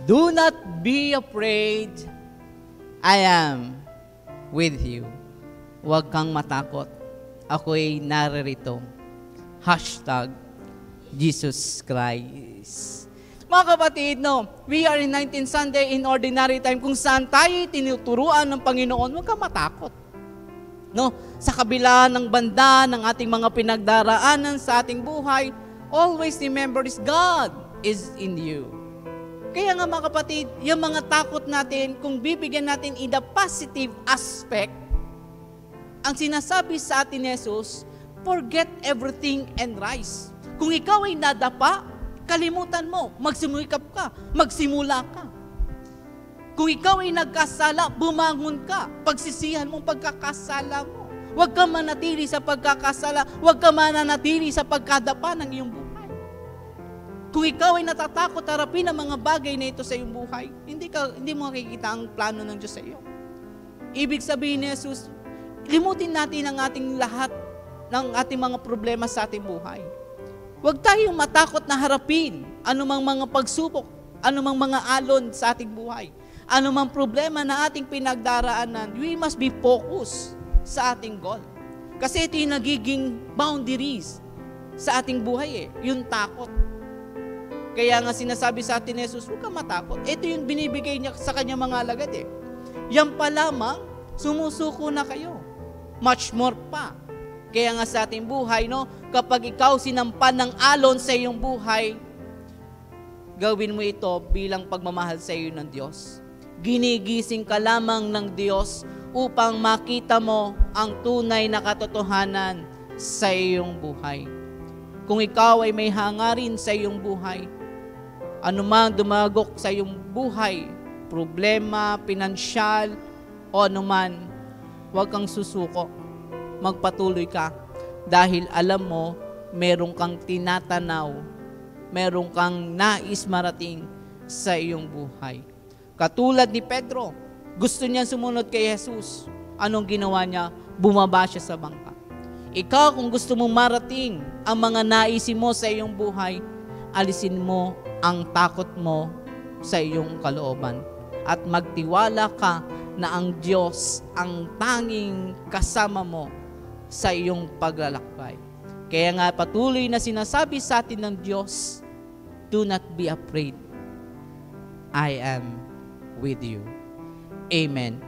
Do not be afraid. I am with you. Huwag kang matakot. Ako'y naririto. Hashtag Jesus Christ. Mga kapatid, no, we are in 19th Sunday in ordinary time kung saan tayo tinuturuan ng Panginoon, huwag kang matakot. No, sa kabila ng banda ng ating mga pinagdaraanan sa ating buhay, always remember this, God is in you. Kaya nga mga kapatid, yung mga takot natin, kung bibigyan natin in the positive aspect, ang sinasabi sa atin ni Jesus, forget everything and rise. Kung ikaw ay nadapa, kalimutan mo, magsumikap ka, magsimula ka. Kung ikaw ay nagkasala, bumangon ka, pagsisihan mong pagkakasala mo. Huwag ka manatili sa pagkakasala, huwag ka mananatili sa pagkadapa ng iyong buhay. Kung ikaw ay natatakot harapin ang mga bagay na ito sa iyong buhay, hindi mo makikita ang plano ng Diyos sa iyo. Ibig sabihin ni Jesus, limutin natin ang ating lahat ng ating mga problema sa ating buhay. Huwag tayong matakot na harapin anumang mga pagsubok, anumang mga alon sa ating buhay, anumang problema na ating pinagdaraanan. We must be focused sa ating goal. Kasi ito yung nagiging boundaries sa ating buhay yung takot. Kaya nga sinasabi sa atin ni Jesus, huwag kang matakot. Ito yung binibigay niya sa kanya mga alagad Yan pa lamang, sumusuko na kayo. Much more pa. Kaya nga sa ating buhay, no, kapag ikaw sinampan ng alon sa iyong buhay, gawin mo ito bilang pagmamahal sa iyo ng Diyos. Ginigising ka lamang ng Diyos upang makita mo ang tunay na katotohanan sa iyong buhay. Kung ikaw ay may hangarin sa iyong buhay, anumang dumagok sa iyong buhay, problema, pinansyal, o anuman, huwag kang susuko. Magpatuloy ka dahil alam mo, meron kang tinatanaw, meron kang nais marating sa iyong buhay. Katulad ni Pedro, gusto niya sumunod kay Jesus. Anong ginawa niya? Bumaba siya sa bangka. Ikaw, kung gusto mong marating ang mga naisin mo sa iyong buhay, alisin mo ang takot mo sa iyong kalooban at magtiwala ka na ang Diyos ang tanging kasama mo sa iyong paglalakbay. Kaya nga patuloy na sinasabi sa atin ng Diyos, do not be afraid. I am with you. Amen.